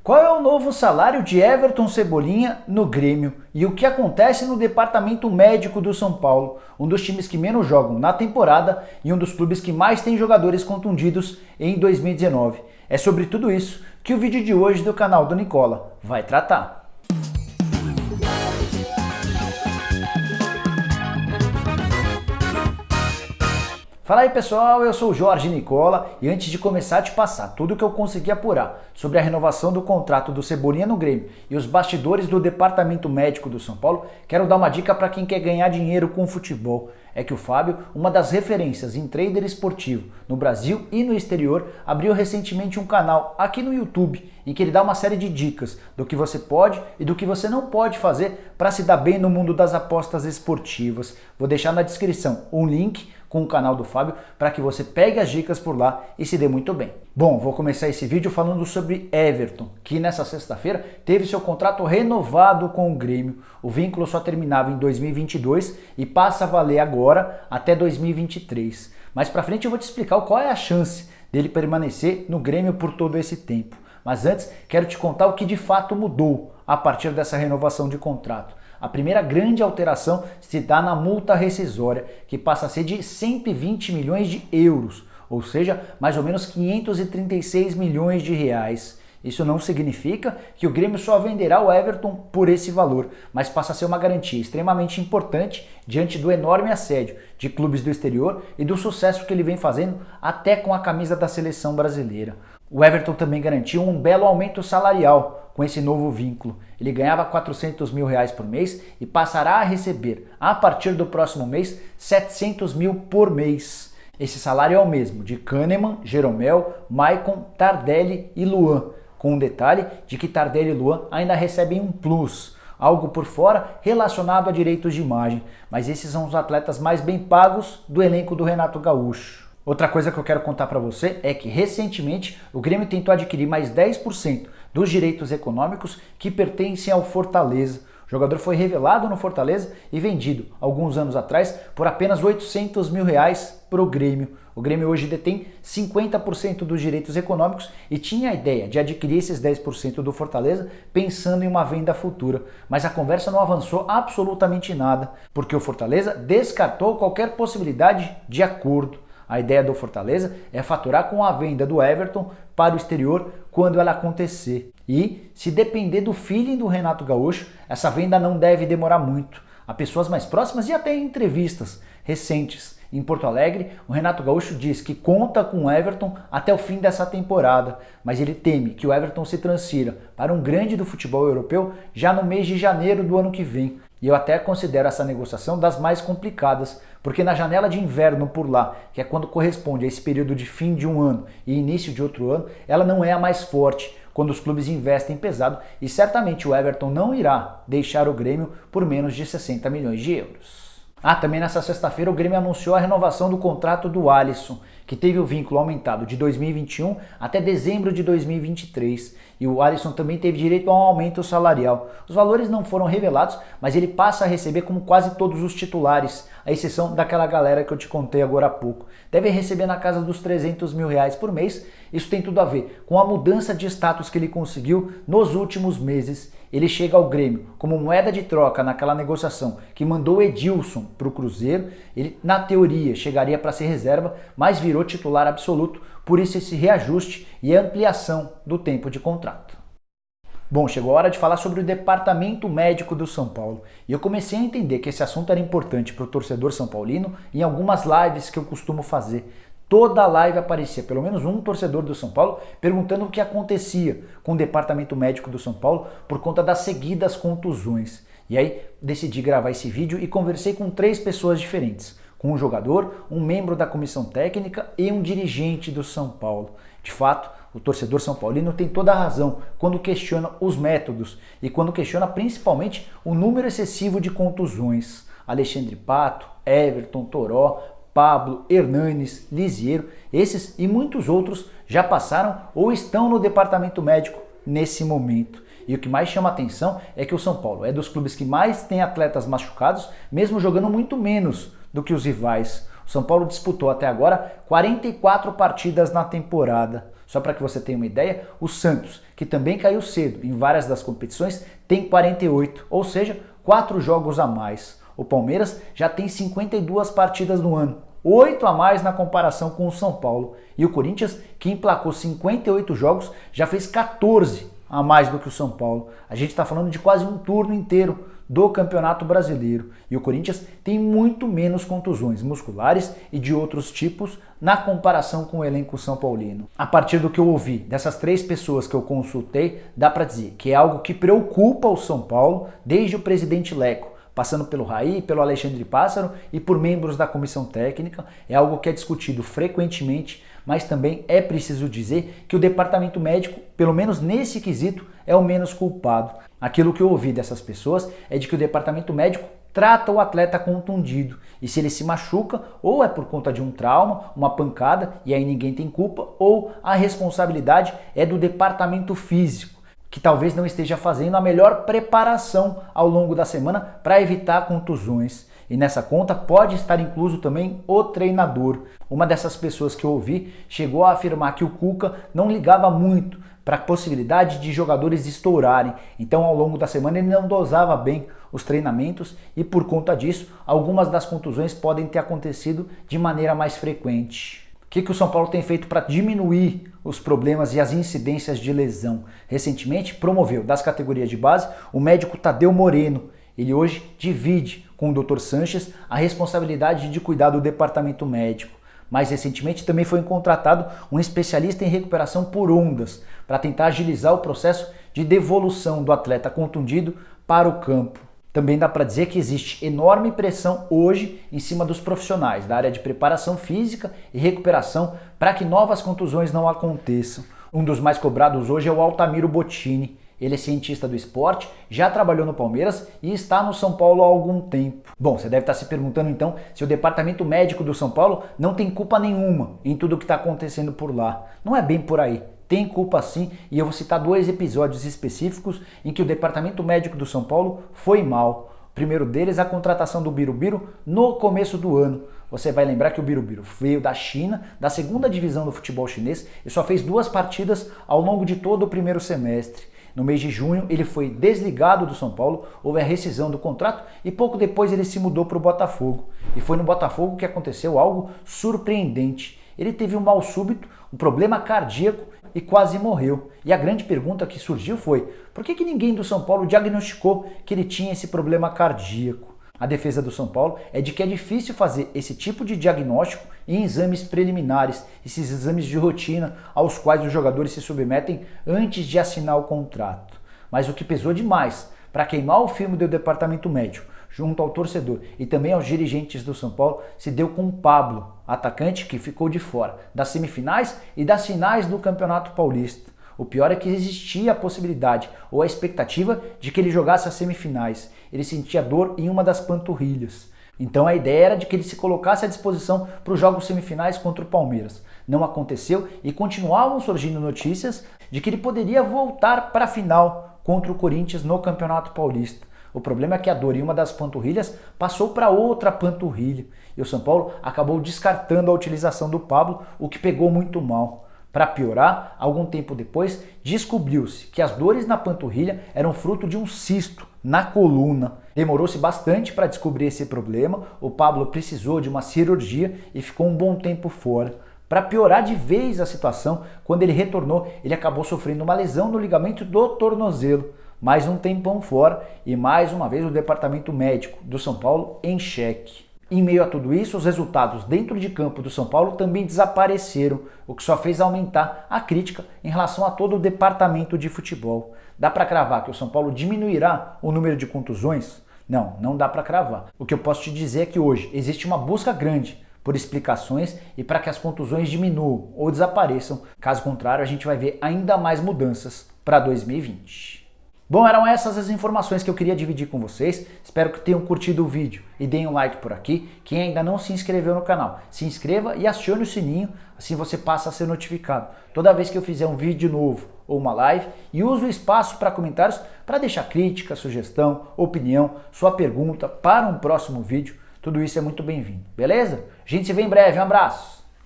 Qual é o novo salário de Everton Cebolinha no Grêmio e o que acontece no departamento médico do São Paulo, um dos times que menos jogam na temporada e um dos clubes que mais tem jogadores contundidos em 2019? É sobre tudo isso que o vídeo de hoje do canal do Nicola vai tratar. Fala aí pessoal, eu sou o Jorge Nicola e antes de começar a te passar tudo o que eu consegui apurar sobre a renovação do contrato do Cebolinha no Grêmio e os bastidores do departamento médico do São Paulo, quero dar uma dica para quem quer ganhar dinheiro com futebol. É que o Fábio, uma das referências em trader esportivo no Brasil e no exterior, abriu recentemente um canal aqui no YouTube em que ele dá uma série de dicas do que você pode e do que você não pode fazer para se dar bem no mundo das apostas esportivas. Vou deixar na descrição um link com o canal do Fábio para que você pegue as dicas por lá e se dê muito bem. Bom, vou começar esse vídeo falando sobre Everton, que nessa sexta-feira teve seu contrato renovado com o Grêmio. O vínculo só terminava em 2022 e passa a valer agora até 2023. Mais pra frente eu vou te explicar qual é a chance dele permanecer no Grêmio por todo esse tempo. Mas antes, quero te contar o que de fato mudou a partir dessa renovação de contrato. A primeira grande alteração se dá na multa rescisória, que passa a ser de 120 milhões de euros, ou seja, mais ou menos 536 milhões de reais. Isso não significa que o Grêmio só venderá o Everton por esse valor, mas passa a ser uma garantia extremamente importante diante do enorme assédio de clubes do exterior e do sucesso que ele vem fazendo até com a camisa da seleção brasileira. O Everton também garantiu um belo aumento salarial com esse novo vínculo. Ele ganhava 400 mil reais por mês e passará a receber, a partir do próximo mês, 700 mil por mês. Esse salário é o mesmo de Kahneman, Jeromel, Maicon, Tardelli e Luan, com um detalhe de que Tardelli e Luan ainda recebem um plus, algo por fora relacionado a direitos de imagem, mas esses são os atletas mais bem pagos do elenco do Renato Gaúcho. Outra coisa que eu quero contar para você é que recentemente o Grêmio tentou adquirir mais 10% dos direitos econômicos que pertencem ao Fortaleza. O jogador foi revelado no Fortaleza e vendido alguns anos atrás por apenas 800 mil reais para o Grêmio. O Grêmio hoje detém 50% dos direitos econômicos e tinha a ideia de adquirir esses 10% do Fortaleza pensando em uma venda futura. Mas a conversa não avançou absolutamente nada, porque o Fortaleza descartou qualquer possibilidade de acordo. A ideia do Fortaleza é faturar com a venda do Everton para o exterior quando ela acontecer. E, se depender do feeling do Renato Gaúcho, essa venda não deve demorar muito. Há pessoas mais próximas e até em entrevistas recentes em Porto Alegre, o Renato Gaúcho diz que conta com o Everton até o fim dessa temporada, mas ele teme que o Everton se transfira para um grande do futebol europeu já no mês de janeiro do ano que vem. E eu até considero essa negociação das mais complicadas, porque na janela de inverno por lá, que é quando corresponde a esse período de fim de um ano e início de outro ano, ela não é a mais forte quando os clubes investem pesado e certamente o Everton não irá deixar o Grêmio por menos de 60 milhões de euros. Também nessa sexta-feira o Grêmio anunciou a renovação do contrato do Alisson, que teve o vínculo aumentado de 2021 até dezembro de 2023. E o Alisson também teve direito a um aumento salarial. Os valores não foram revelados, mas ele passa a receber como quase todos os titulares, à exceção daquela galera que eu te contei agora há pouco. Deve receber na casa dos 300 mil reais por mês. Isso tem tudo a ver com a mudança de status que ele conseguiu nos últimos meses. Ele chega ao Grêmio como moeda de troca naquela negociação que mandou o Edilson para o Cruzeiro. Ele, na teoria, chegaria para ser reserva, mas virou titular absoluto, por isso esse reajuste e ampliação do tempo de contrato. Bom, chegou a hora de falar sobre o departamento médico do São Paulo. E eu comecei a entender que esse assunto era importante para o torcedor são paulino em algumas lives que eu costumo fazer. Toda live aparecia pelo menos um torcedor do São Paulo perguntando o que acontecia com o departamento médico do São Paulo por conta das seguidas contusões. E aí decidi gravar esse vídeo e conversei com 3 pessoas diferentes, com um jogador, um membro da comissão técnica e um dirigente do São Paulo. De fato, o torcedor são paulino tem toda a razão quando questiona os métodos e quando questiona principalmente o número excessivo de contusões. Alexandre Pato, Everton, Toró, Pablo, Hernanes, Lisiero, esses e muitos outros já passaram ou estão no departamento médico nesse momento. E o que mais chama atenção é que o São Paulo é dos clubes que mais tem atletas machucados, mesmo jogando muito menos do que os rivais. O São Paulo disputou até agora 44 partidas na temporada. Só para que você tenha uma ideia, o Santos, que também caiu cedo em várias das competições, tem 48, ou seja, 4 jogos a mais. O Palmeiras já tem 52 partidas no ano, 8 a mais na comparação com o São Paulo. E o Corinthians, que emplacou 58 jogos, já fez 14 a mais do que o São Paulo. A gente está falando de quase um turno inteiro do Campeonato Brasileiro. E o Corinthians tem muito menos contusões musculares e de outros tipos na comparação com o elenco são paulino. A partir do que eu ouvi dessas 3 pessoas que eu consultei, dá para dizer que é algo que preocupa o São Paulo desde o presidente Leco, passando pelo Raí, pelo Alexandre Pássaro e por membros da comissão técnica. É algo que é discutido frequentemente, mas também é preciso dizer que o departamento médico, pelo menos nesse quesito, é o menos culpado. Aquilo que eu ouvi dessas pessoas é de que o departamento médico trata o atleta contundido, e se ele se machuca, ou é por conta de um trauma, uma pancada, e aí ninguém tem culpa, ou a responsabilidade é do departamento físico, que talvez não esteja fazendo a melhor preparação ao longo da semana para evitar contusões. E nessa conta pode estar incluso também o treinador. Uma dessas pessoas que eu ouvi chegou a afirmar que o Cuca não ligava muito para a possibilidade de jogadores estourarem. Então, ao longo da semana, ele não dosava bem os treinamentos e, por conta disso, algumas das contusões podem ter acontecido de maneira mais frequente. O que o São Paulo tem feito para diminuir os problemas e as incidências de lesão? Recentemente, promoveu das categorias de base o médico Tadeu Moreno. Ele hoje divide com o Dr. Sanches a responsabilidade de cuidar do departamento médico. Mais recentemente também foi contratado um especialista em recuperação por ondas para tentar agilizar o processo de devolução do atleta contundido para o campo. Também dá para dizer que existe enorme pressão hoje em cima dos profissionais da área de preparação física e recuperação para que novas contusões não aconteçam. Um dos mais cobrados hoje é o Altamiro Bottini. Ele é cientista do esporte, já trabalhou no Palmeiras e está no São Paulo há algum tempo. Bom, você deve estar se perguntando então se o departamento médico do São Paulo não tem culpa nenhuma em tudo o que está acontecendo por lá. Não é bem por aí. Tem culpa sim, e eu vou citar 2 episódios específicos em que o departamento médico do São Paulo foi mal. O primeiro deles é a contratação do Birubiru no começo do ano. Você vai lembrar que o Birubiru veio da China, da 2ª divisão do futebol chinês, e só fez 2 partidas ao longo de todo o primeiro semestre. No mês de junho, ele foi desligado do São Paulo, houve a rescisão do contrato e pouco depois ele se mudou para o Botafogo. E foi no Botafogo que aconteceu algo surpreendente. Ele teve um mal súbito, um problema cardíaco e quase morreu. E a grande pergunta que surgiu foi: por que ninguém do São Paulo diagnosticou que ele tinha esse problema cardíaco? A defesa do São Paulo é de que é difícil fazer esse tipo de diagnóstico em exames preliminares, esses exames de rotina aos quais os jogadores se submetem antes de assinar o contrato. Mas o que pesou demais para queimar o filme do departamento médico junto ao torcedor e também aos dirigentes do São Paulo se deu com o Pablo, atacante que ficou de fora das semifinais e das finais do Campeonato Paulista. O pior é que existia a possibilidade ou a expectativa de que ele jogasse as semifinais. Ele sentia dor em uma das panturrilhas. Então a ideia era de que ele se colocasse à disposição para os jogos semifinais contra o Palmeiras. Não aconteceu e continuavam surgindo notícias de que ele poderia voltar para a final contra o Corinthians no Campeonato Paulista. O problema é que a dor em uma das panturrilhas passou para outra panturrilha. E o São Paulo acabou descartando a utilização do Pablo, o que pegou muito mal. Para piorar, algum tempo depois, descobriu-se que as dores na panturrilha eram fruto de um cisto na coluna. Demorou-se bastante para descobrir esse problema, o Pablo precisou de uma cirurgia e ficou um bom tempo fora. Para piorar de vez a situação, quando ele retornou, ele acabou sofrendo uma lesão no ligamento do tornozelo. Mais um tempão fora e mais uma vez o departamento médico do São Paulo em xeque. Em meio a tudo isso, os resultados dentro de campo do São Paulo também desapareceram, o que só fez aumentar a crítica em relação a todo o departamento de futebol. Dá para cravar que o São Paulo diminuirá o número de contusões? Não, não dá para cravar. O que eu posso te dizer é que hoje existe uma busca grande por explicações e para que as contusões diminuam ou desapareçam. Caso contrário, a gente vai ver ainda mais mudanças para 2020. Bom, eram essas as informações que eu queria dividir com vocês. Espero que tenham curtido o vídeo e deem um like por aqui. Quem ainda não se inscreveu no canal, se inscreva e acione o sininho, assim você passa a ser notificado toda vez que eu fizer um vídeo novo ou uma live, e use o espaço para comentários para deixar crítica, sugestão, opinião, sua pergunta para um próximo vídeo. Tudo isso é muito bem-vindo, beleza? A gente se vê em breve, um abraço!